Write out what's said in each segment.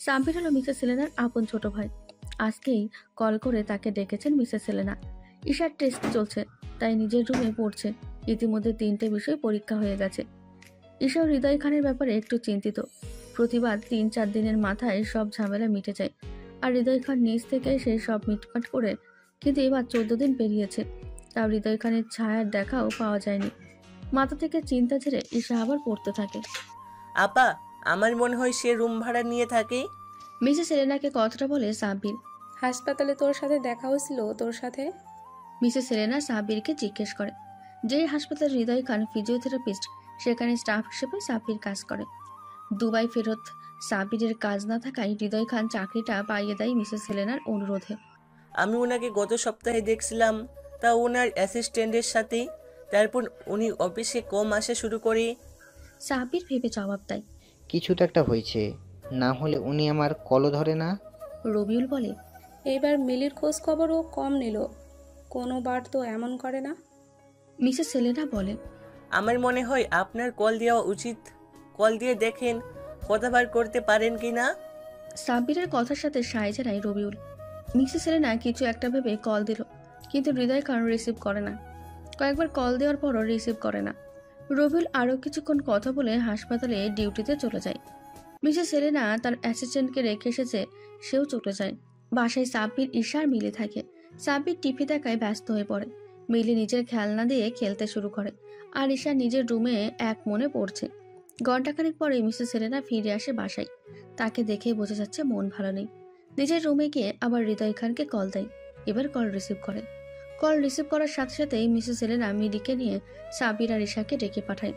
সাব্বির হলো মিসেস সেলেনার আপন ছোট ভাই। আজকেই কল করে তাকে ডেকেছেন মিসেস সেলেনা। ঈশার টেস্ট চলছে, তাই নিজের রুমে পড়ছে। ইতিমধ্যে 3টে বিষয় পরীক্ষা হয়ে গেছে। ঈশা হৃদয় খানের ব্যাপারে একটু চিন্তিত। প্রতিবার 3-4 দিনের মাথায় সব ঝামেলা মিটে যায়, আর হৃদয় খান নিজ থেকে সেই সব মিটমাট করে। কিন্তু এবার 14 দিন পেরিয়েছে, তাও হৃদয় খানের ছায়ার দেখাও পাওয়া যায়নি। মাথা থেকে চিন্তা ঝেড়ে ঈশা আবার পড়তে থাকে। আপা, আমার মনে হয় সে রুম ভাড়া নিয়ে থাকে। মিসেস সেলেনাকে কথাটা বলে সাব্বির। হাসপাতালে তোর সাথে দেখা হয়েছিল তোর সাথে? মিসেস সেলেনা সাব্বিরকে জিজ্ঞেস করে। যেই হাসপাতালে হৃদয় খান ফিজিওথেরাপিস্ট, সেখানে স্টাফ হিসেবে সাব্বির কাজ করে। দুবাই ফেরত সাব্বিরের কাজ না থাকায় হৃদয় খান চাকরিটা পাইয়ে দেয় মিসেস সেলেনার অনুরোধে। আমি ওনাকে গত সপ্তাহে দেখছিলাম, তা ওনার অ্যাসিস্ট্যান্টের সাথে। তারপর উনি অফিসে কম আসা শুরু করে। সাব্বির ভেবে জবাব দেয়। কিছু তো একটা হয়েছে, না হলে উনি আমার কলও ধরে না। রবিউল বলে। এইবার মিলির খোঁজ খবরও কম নিল, কোনো বার তো এমন করে না। মিসেস সেলেনা বলে। আমার মনে হয় আপনার কল দেওয়া উচিত। কল দিয়ে দেখেন কথা বার করতে পারেন কি না। সাব্বিরের কথার সাথে সায় জানায় রবিউল। মিসেস সেলেনা কিছু একটা ভেবে কল দিল, কিন্তু হৃদয় খান রিসিভ করে না। কয়েকবার কল দেওয়ার পরও রিসিভ করে না। রবিউল আরও কিছুক্ষণ কথা বলে হাসপাতালে ডিউটিতে চলে যায়। মিসেস সেলেনা তার অ্যাসিস্ট্যান্টকে রেখে এসেছে, সেও চলে যায়। বাসায় সাব্বির, ঈশার মিলে থাকে। সাব্বির টিভি দেখায় ব্যস্ত হয়ে পড়ে। মিলি নিজের খেলনা দিয়ে খেলতে শুরু করে, আর ঈশা নিজের রুমে এক মনে পড়ছে। ঘণ্টাখানেক পরে মিসেস সেলেনা ফিরে আসে বাসায়। তাকে দেখে বোঝা যাচ্ছে মন ভালো নেই। নিজের রুমে গিয়ে আবার হৃদয় খানকে কল দেয়। এবার কল রিসিভ করে। কল রিসিভ করার সাথে সাথেই মিসেস সেলেনা মিলিকে নিয়ে সাব্বির আর ঈশাকে ডেকে পাঠায়।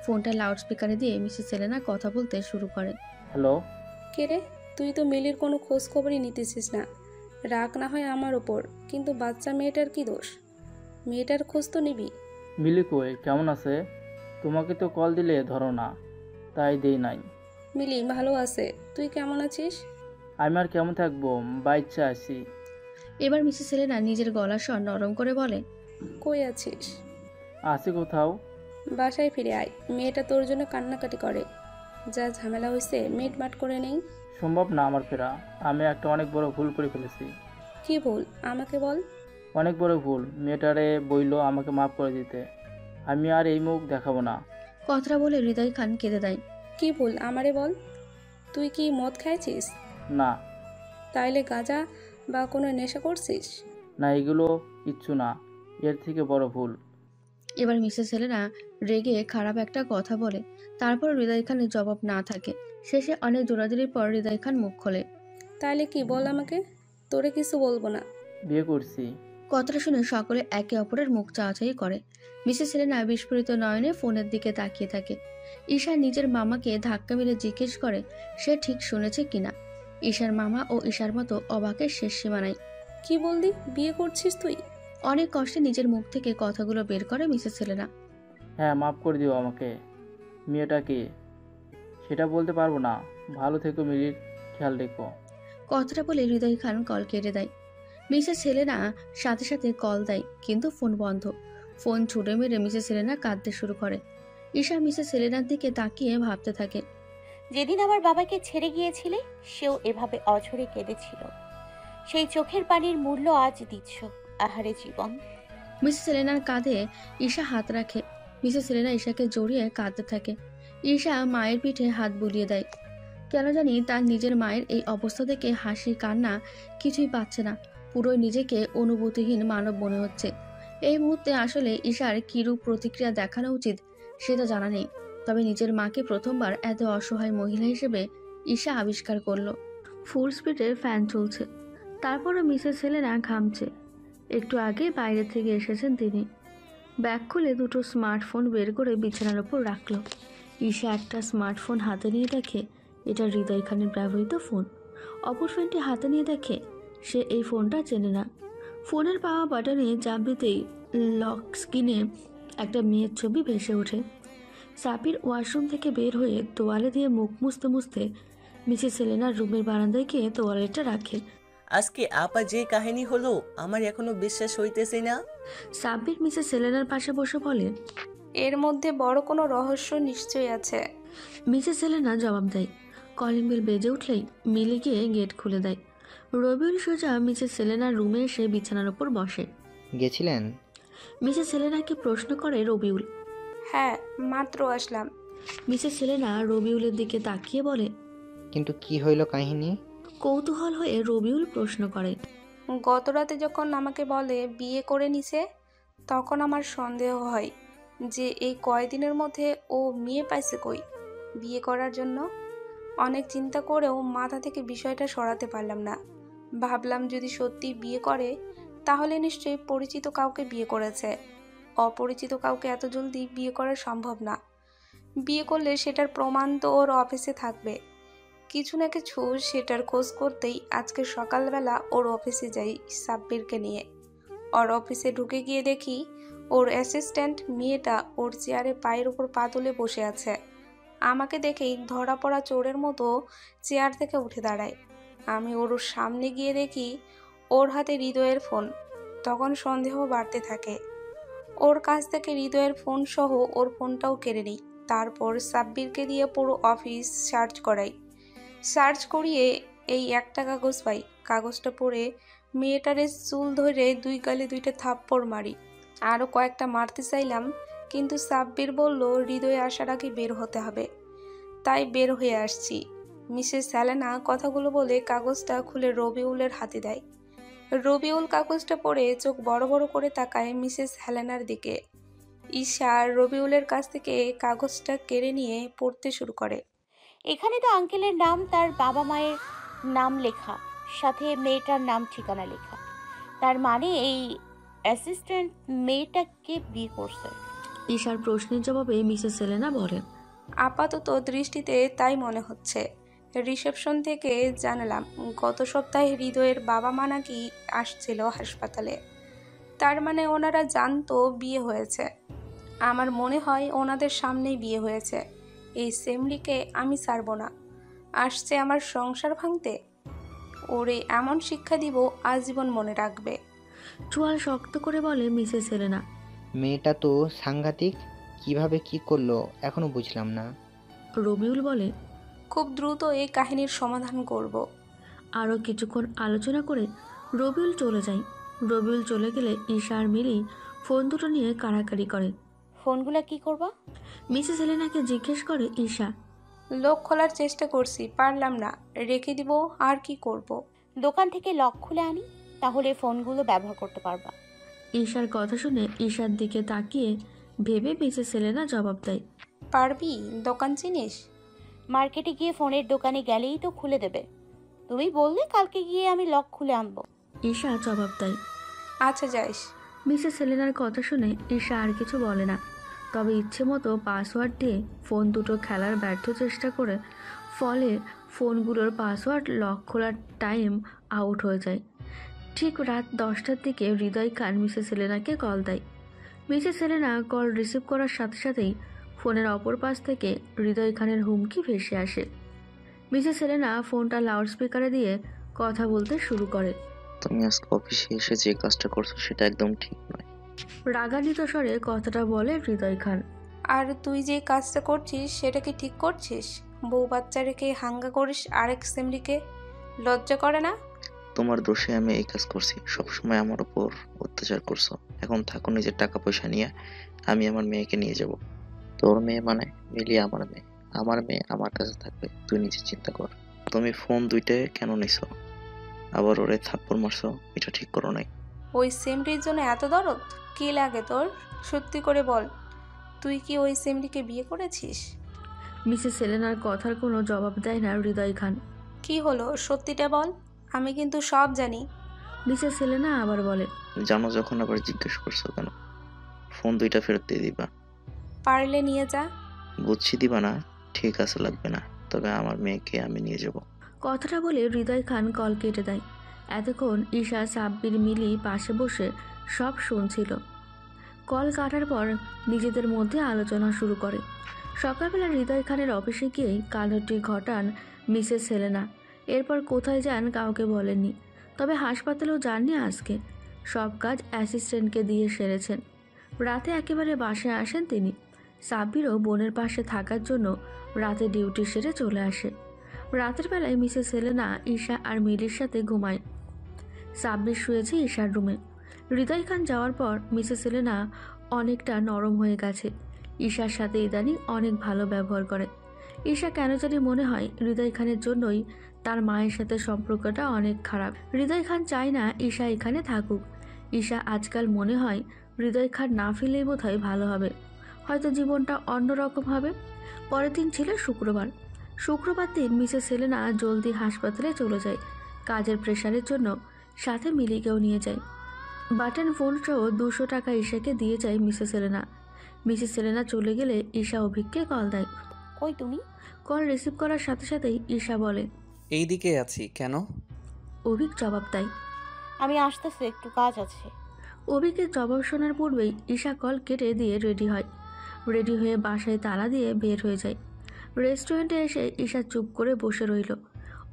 ফোনটা লাউড স্পিকারে দিয়ে মিসেস সেলেনা কথা বলতে শুরু করে। হ্যালো। কে রে, তুই তো মিলির কোনো খোঁজ খবরই নিতেছিস না। রাগ না হয় আমার ওপর, কিন্তু বাচ্চা মেয়েটার কি দোষ? মেয়েটার খোঁজ তো নিবি। মিলি কই, কেমন আছে? তোমাকে তো কল দিলে ধরো না, তাই দেই নাই। মিলি ভালো আছে, তুই কেমন আছিস? আমি আর কেমন থাকবো, বাচ্চা আছি। এবার মিসেস সেলেনা নিজের গলার স্বর নরম করে বলে। কই আছিস? আছি কোথাও। বাসায় ফিরে আয়, মেয়েটা তোর জন্য কান্নাকাটি করে। যা ঝামেলা হয়েছে মিটমাট করে নেই। সম্ভব না আমার ফেরা, আমি একটা অনেক বড় ভুল করে ফেলেছি। কি ভুল আমাকে বল। অনেক বড় ভুল, মেয়েটারে বইলো আমাকে মাফ করে দিতে। আমি আর এই মুখ দেখাবো না। কথাটা বলে হৃদয় খান কেঁদে দেয়। কি ভুল আমারে বল। তুই কি মদ খাইছিস? না। তাইলে গাঁজা বা কোনো নেশা করছিস? না, এগুলো কিচ্ছু না, এর থেকে বড় ভুল। এবার মিসেস সেলেনা রেগে খারাপ একটা কথা বলে। তারপর হৃদয় খানের জবাব না থাকে। শেষে অনেক জোরাজুরির পর হৃদয় খান মুখ খোলে। তাইলে কি বল আমাকে, তোরে কিছু বলবো না। বিয়ে করছি। কথাটা শুনে সকলে একে অপরের মুখ চাওয়াচাই করে। মিসেস সেলেনা বিস্ফোরিত নয়নে ফোনের দিকে তাকিয়ে থাকে। ঈশা নিজের মামাকে ধাক্কা মেরে জিজ্ঞেস করে সে ঠিক শুনেছে কিনা। ঈশার মামা ও ঈশার মতো অবাকের শেষ সীমা নাই। কি বললি, বিয়ে করছিস তুই? অনেক কষ্টে নিজের মুখ থেকে কথাগুলো বের করে মিসেস সেলেনা। হ্যাঁ, মাফ করে দিও আমাকে। মেয়েটা কে সেটা বলতে পারবো না। ভালো থেকো, মিলির খেয়াল রেখো। কথাটা বলে হৃদয় খান কল কেটে দেয়। মিসেস সেলেনা সাথে সাথে কল দেয়, কিন্তু ফোন বন্ধ। ফোন ছুড়ে মেরে মিসেস সেলেনা কাঁদতে শুরু করে। ঈশা মিসেস সেলেনার দিকে তাকিয়ে ভাবতে থাকে। যেদিন আমার বাবাকে ছেড়ে গিয়েছিলে, সেও এভাবে অঝরে কেঁদেছিল। সেই চোখের পানির মূল্য আজ দিচ্ছ। আহারে জীবন। মিসেস সেলেনার কাঁধে ঈশা হাত রাখে। মিসেস সেলেনা ঈশাকে জড়িয়ে কাঁদতে থাকে। ঈশা মায়ের পিঠে হাত বুলিয়ে দেয়। কেন জানি তার নিজের মায়ের এই অবস্থা দেখে হাসি কান্না কিছুই পাচ্ছে না। পুরোই নিজেকে অনুভূতিহীন মানব মনে হচ্ছে। এই মুহূর্তে আসলে ঈশার কিরূপ প্রতিক্রিয়া দেখানো উচিত সেটা জানা নেই। তবে নিজের মাকে প্রথমবার এত অসহায় মহিলা হিসেবে ঈশা আবিষ্কার করলো। ফুল স্পিডে ফ্যান চলছে, তারপরও মিসেস সেলেনা ঘামছে। একটু আগে বাইরে থেকে এসেছেন তিনি। ব্যাগ খুলে দুটো স্মার্টফোন বের করে বিছানার ওপর রাখলো। ঈশা একটা স্মার্টফোন হাতে নিয়ে দেখে এটা হৃদয় খানের ব্যবহৃত ফোন। অপর ফোনটি হাতে নিয়ে দেখে সে এই ফোনটা চেনে না। ফোনের পাওয়া বাটনে চাপ দিতেই লক স্ক্রিনে একটা মেয়ের ছবি ভেসে ওঠে। সাব্বির ওয়াশরুম থেকে বের হয়ে তোয়ালে দিয়ে মুখ মুছতে মুছতে মিসেস সেলেনার রুমের বারান্দায় গিয়ে তোয়ালেটা রাখে। আজকে আপা যে কাহিনী হলো, আমার এখনো বিশ্বাস হইতেছে না। সাব্বির মিসেস সেলেনার পাশে বসে বলে, এর মধ্যে বড় কোনো রহস্য নিশ্চয়ই আছে। মিসেস সেলেনা জবাব দেয়। কলিং বেল বেজে উঠলেই মিলি গিয়ে গেট খুলে দেয়। রবিউল সোজা মিসেস সেলেনার রুমে এসে বিছানার ওপর বসে। গেছিলেন? মিসেস সেলেনাকে প্রশ্ন করে রবিউল। হ্যাঁ, মাত্র আসলাম। মিসেস সেলেনা রবিউলের দিকে তাকিয়ে বলে। কিন্তু কি হইল কাহিনী? কৌতূহল হয়ে রবিউল প্রশ্ন করে। গত রাতে যখন আমাকে বলে বিয়ে করে নিছে, তখন আমার সন্দেহ হয় যে এই কয়দিনের মধ্যে ও মেয়ে পাইছে কই বিয়ে করার জন্য। অনেক চিন্তা করেও মাথা থেকে বিষয়টা সরাতে পারলাম না। ভাবলাম যদি সত্যি বিয়ে করে তাহলে নিশ্চয়ই পরিচিত কাউকে বিয়ে করেছে। অপরিচিত কাউকে এত জলদি বিয়ে করা সম্ভব না। বিয়ে করলে সেটার প্রমাণ তো ওর অফিসে থাকবে। কিছু না কিছু সেটার খোঁজ করতেই আজকে সকালবেলা ওর অফিসে যাই সাব্বিরকে নিয়ে। ওর অফিসে ঢুকে গিয়ে দেখি ওর অ্যাসিস্ট্যান্ট মেয়েটা ওর চেয়ারে পায়ের উপর পা তুলে বসে আছে। আমাকে দেখেই ধরা পড়া চোরের মতো চেয়ার থেকে উঠে দাঁড়ায়। আমি ওর সামনে গিয়ে দেখি ওর হাতে হৃদয়ের ফোন। তখন সন্দেহ বাড়তে থাকে। ওর কাছ থেকে হৃদয়ের ফোন সহ ওর ফোনটাও কেড়ে নিই। তারপর সাব্বিরকে দিয়ে পুরো অফিস সার্চ করাই। সার্চ করিয়ে এই একটা কাগজ পাই। কাগজটা পড়ে মেয়েটারে চুল ধরে দুই গালে দুইটা থাপ্পড় মারি। আরও কয়েকটা মারতে চাইলাম, কিন্তু সাব্বির বলল হৃদয়ে আসার আগে বের হতে হবে। তাই বের হয়ে আসছি। মিসেস সেলেনা কথাগুলো বলে কাগজটা খুলে রবিউলের হাতে দেয়। রবিউল কাগজটা পড়ে চোখ বড় বড় করে তাকায় মিসেস হেলেনার দিকে। ঈশা রবিউলের কাছ থেকে কাগজটা কেড়ে নিয়ে পড়তে শুরু করে। এখানে তো আঙ্কেলের নাম, তার বাবা মায়ের নাম লেখা, সাথে মেয়েটার নাম ঠিকানা লেখা। তার মানে এই অ্যাসিস্ট্যান্ট মেয়েটাকে বিয়ে করছে। ঈশার প্রশ্নের জবাবে মিসেস সেলেনা বলেন। আপাতত দৃষ্টিতে তাই মনে হচ্ছে। রিসেপশন থেকে জানালাম গত সপ্তাহে হৃদয়ের বাবা মা নাকি আসছিল হাসপাতালে। তার মানে ওনারা জানতো বিয়ে হয়েছে। আমার মনে হয় ওনাদের সামনেই বিয়ে হয়েছে। এই সেমরিকে আমি ছাড়ব না। আসছে আমার সংসার ভাঙতে। ওরে এমন শিক্ষা দিব আজীবন মনে রাখবে। চোয়াল শক্ত করে বলে মিসেস সেলেনা। মেয়েটা তো সাংঘাতিক। কিভাবে কি করলো এখনো বুঝলাম না। রবিউল বলে। খুব দ্রুত এই কাহিনীর সমাধান করব। আরও কিছুক্ষণ আলোচনা করে রবিউল চলে যায়। রবিউল চলে গেলে ঈশা আর মিলি ফোন দুটো নিয়ে কাড়াকাড়ি করে। ফোনগুলা কি করবা? মিসেস সেলেনাকে জিজ্ঞেস করে ঈশা। লক খোলার চেষ্টা করছি, পারলাম না। রেখে দিব, আর কি করব। দোকান থেকে লক খুলে আনি, তাহলে ফোনগুলো ব্যবহার করতে পারবা। ঈশার কথা শুনে ঈশার দিকে তাকিয়ে ভেবে মিসেস সেলেনা জবাব দেয়। পারবি? দোকান চিনিস? মার্কেটে গিয়ে ফোনের দোকানে গেলেই তো খুলে দেবে। তুমি বললে কালকে গিয়ে আমি লক খুলে আনবো। ঈশা জবাব দেয়। আচ্ছা যাইস। মিসেস সেলেনার কথা শুনে ঈশা আর কিছু বলে না, তবে ইচ্ছে মতো পাসওয়ার্ড দিয়ে ফোন দুটো খেলার ব্যর্থ চেষ্টা করে। ফলে ফোনগুলোর পাসওয়ার্ড লক খোলার টাইম আউট হয়ে যায়। ঠিক রাত 10টার দিকে হৃদয় খান মিসেস সেলেনাকে কল দেয়। মিসেস সেলেনা কল রিসিভ করার সাথে সাথেই ফোনের অপর পাশ থেকে হৃদয় খানের হুমকি ভেসে আসে। মিসেস সেলেনা ফোনটা লাউডস্পিকারে দিয়ে কথা বলতে শুরু করে। তুমি আজকে অফিসে এসে যে কাজটা করছো সেটা একদম ঠিক নয়। রাগান্বিত স্বরে কথাটা বলে হৃদয় খান। আর তুই যে কাজটা করছিস সেটা কি ঠিক করছিস? বউ বাচ্চা রেখে হাঙ্গা করিস আরেক সেমরিকে। লজ্জা করে না? তোমার দোষে আমি এই কাজ করছি। সবসময় আমার উপর অত্যাচার করছো। এখন থাকো নিজের টাকা পয়সা নিয়ে। আমি আমার মেয়েকে নিয়ে যাব। তোর মেয়ে মানে মিলিয়ে আমার মেয়ে। আমার মেয়ে আমার কাছে থাকবে, তুই নিজে চিন্তা কর। তুমি ফোন দুইটা কেন নিছো? আবার ওরে থাপ্পড় মারছো, এটা ঠিক করো নাই। ওই সেমরির জন্য এত দরদ? কি লাগে তোর? সত্যি করে বল, তুই কি ওই সেমরিকে বিয়ে করেছিস? মিসেস সেলেনার কথার কোনো জবাব দেয় না হৃদয় খান। কি হলো, সত্যিটা বল। আমি কিন্তু সব জানি। মিসেস সেলেনা আবার বলে। জানো যখন আবার জিজ্ঞেস করছো কেন? ফোন দুইটা ফেরত দিয়ে দিবা। পারলে নিয়ে যা। বুঝছি দিবা না, ঠিক আছে, লাগবে না। তবে আমার মেয়েকে আমি নিয়ে যাব। কথাটা বলে হৃদয় খান কল কেটে দেয়। এতক্ষণ ঈশা সাব্বির মিলি পাশে বসে সব শুনছিল। কল কাটার পর নিজেদের মধ্যে আলোচনা শুরু করে। সকালবেলা হৃদয় খানের অফিসে গিয়েই কাণ্ডটি ঘটান মিসেস সেলেনা। এরপর কোথায় যান কাউকে বলেননি, তবে হাসপাতালেও যাননি আজকে। সব কাজ অ্যাসিস্ট্যান্টকে দিয়ে সেরেছেন। রাতে একেবারে বাসায় আসেন তিনি। সাব্বিরও বোনের পাশে থাকার জন্য রাতে ডিউটি সেরে চলে আসে। রাতের বেলায় মিসেস সেলেনা ঈশা আর মিলির সাথে ঘুমায়। সাব্বির শুয়েছে ঈশার রুমে। হৃদয় খান যাওয়ার পর মিসেস সেলেনা অনেকটা নরম হয়ে গেছে। ঈশার সাথে ইদানিং অনেক ভালো ব্যবহার করে। ঈশা কেন জানি মনে হয় হৃদয় খানের জন্যই তার মায়ের সাথে সম্পর্কটা অনেক খারাপ। হৃদয় খান চায় না ঈশা এখানে থাকুক। ঈশা আজকাল মনে হয় হৃদয় খান না ফেলেই বোধহয় ভালো হবে, হয়তো জীবনটা অন্যরকম হবে। পরের দিন ছিল শুক্রবার। শুক্রবার দিন মিসেস সেলেনা জলদি হাসপাতালে চলে যায় কাজের প্রেশারের জন্য। সাথে মিলিকেও নিয়ে যায়। বাটন ফোন সহ 200 টাকা ঈশাকে দিয়ে যায় মিসেস সেলেনা। মিসেস সেলেনা চলে গেলে ঈশা অভিককে কল দেয়। কই তুমি? কল রিসিভ করার সাথে সাথেই ঈশা বলে, এই দিকে আছি। কেন? অভিক জবাব দেয়। আমি আসতেছি, একটু কাজ আছে। অভিকের জবাব শোনার পূর্বেই ঈশা কল কেটে দিয়ে রেডি হয়। রেডি হয়ে বাসায় তালা দিয়ে বের হয়ে যায়। রেস্টুরেন্টে এসে ঈশা চুপ করে বসে রইল।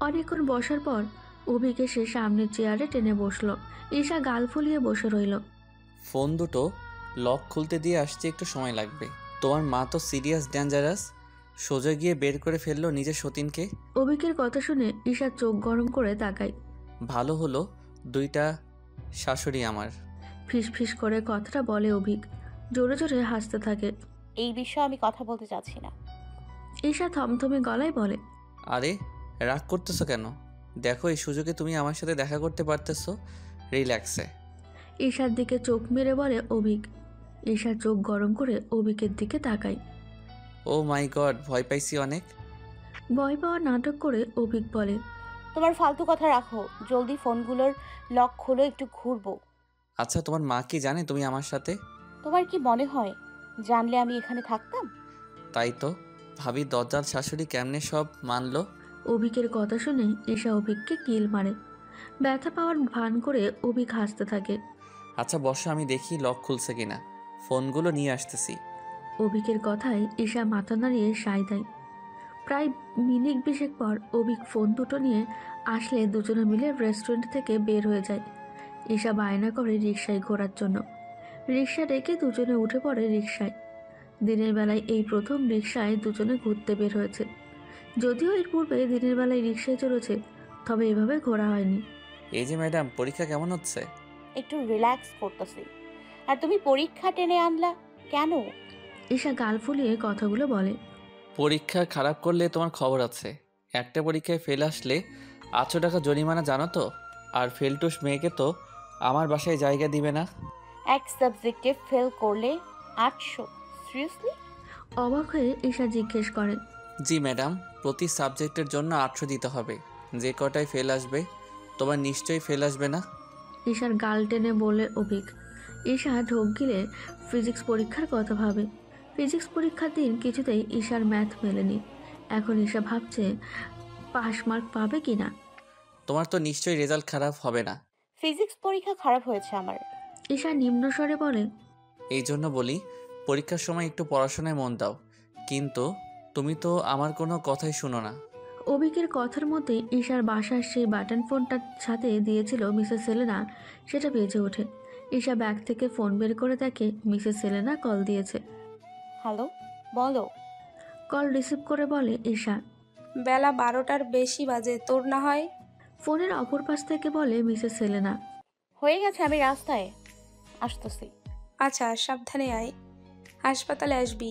অনেকক্ষণ বসার পর অভিক এসে সামনের চেয়ারে টেনে বসলো। ঈশা গাল ফুলিয়ে বসে রইল। ফোন দুটো লক খুলতে দিয়ে আসতে একটু সময় লাগবে। তোমার মা তো সিরিয়াস ডেঞ্জারাস। সোজা গিয়ে বের করে ফেললো নিজের সতীনকে। অভিকের কথা শুনে ঈশা চোখ গরম করে তাকায়। ভালো হলো দুইটা শাশুড়ি আমার। ফিস ফিস করে কথাটা বলে অভিক। জোরে জোরে হাসতে থাকে। এই বিষয়ে আমি কথা বলতে চাচ্ছি না। ঈশা থমথমে গলায় বলে, আরে রাগ করতেছো কেন? দেখো এই সুযোগে তুমি আমার সাথে দেখা করতে পারতেছো রিল্যাক্সে। ঈশার দিকে চোখ মেরে বলে অভিক। ঈশা চোখ গরম করে অভিকের দিকে তাকায়। ও মাই গড, ভয় পাইছি অনেক। ভয় পাওয়ার নাটক করে অভিক বলে, তোমার ফালতু কথা রাখো, জলদি ফোনগুলোর লক খোলো, একটু ঘুরবো। আচ্ছা তোমার মা কি জানে তুমি আমার সাথে? তোমার কি মনে হয় জানলে আমি এখানে থাকতাম? তাই তো ভাবি, দজ্জাল শাশুড়ি কেমনে সব মানলো। অভিকের কথা শুনে ঈশা অভিককে কিল মারে। ব্যথা পাওয়ার ভান করে অভিক হাসতে থাকে। আচ্ছা বসো, আমি দেখি লক খুলছে কিনা। ফোনগুলো নিয়ে আসতেছি। অভিকের কথায় ঈশা মাথা নাড়িয়ে সায় দেয়। প্রায় মিনিট 20 পর অভিক ফোন দুটো নিয়ে আসলে দুজনে মিলে রেস্টুরেন্ট থেকে বের হয়ে যায়। ঈশা বায়না করে রিকশায় ঘোরার জন্য। রিকশা ডেকে দুজনে উঠে পড়ে রিকশায়। দিনের বেলায় এই প্রথম রিকশায় দুজনে ঘুরতে বের হয়েছে। যদিও এর পূর্বে দিনের বেলায় রিকশায় চড়েছে, তবে এভাবে ঘোরা হয়নি। এই যে ম্যাডাম, পরীক্ষা কেমন হচ্ছে? একটু রিল্যাক্স করতেছি। আর তুমি পরীক্ষা টেনে আনলা কেন? ঈশা গাল ফুলিয়ে কথাগুলো বলে। পরীক্ষা খারাপ করলে তোমার খবর আছে। একটা পরীক্ষায় ফেল আসলে 800 টাকা জরিমানা, জানো তো? আর ফেলটুস মেয়েকে তো আমার বাসায় জায়গা দিবে না। এক সাবজেক্টে ফেল করলে 800? সিরিয়াসলি? অবাক হয়ে ঈশা জিজ্ঞেস করে, জি ম্যাডাম, প্রতি সাবজেক্টের জন্য 800 দিতে হবে। যে কটায় ফেল আসবে। তোমার নিশ্চয়ই ফেল আসবে না? ঈশার গাল টেনে বলে অভিক। ঈশা ঢোক গিলে ফিজিক্স পরীক্ষার কথা ভাবে। ফিজিক্স পরীক্ষার দিন কিছুতেই ঈশার ম্যাথ মেলেনি। এখন ঈশা ভাবছে পাস মার্ক পাবে কিনা। তোমার তো নিশ্চয়ই রেজাল্ট খারাপ হবে না। ফিজিক্স পরীক্ষা খারাপ হয়েছে আমার। ঈশা নিম্ন স্বরে বলে, এই জন্য বলি পরীক্ষার সময় একটু পড়াশোনায় মন দাও। কিন্তু তুমি তো আমার কোনো কথাই শুনো না। অভিকের কথার মধ্যে ঈশার বাসার সেই বাটন ফোনটার সাথে দিয়েছিল মিসেস সেলেনা, সেটা বেজে ওঠে। ঈশা ব্যাগ থেকে ফোন বের করে দেখে মিসেস সেলেনা কল দিয়েছে। হ্যালো, বলো। কল রিসিভ করে বলে ঈশা। বেলা 12টার বেশি বাজে, তোর না হয়? ফোনের অপর পাশ থেকে বলে মিসেস সেলেনা। হয়ে গেছে, আমি রাস্তায় আসতেছি। আচ্ছা, সাবধানে আয়, হাসপাতালে আসবি।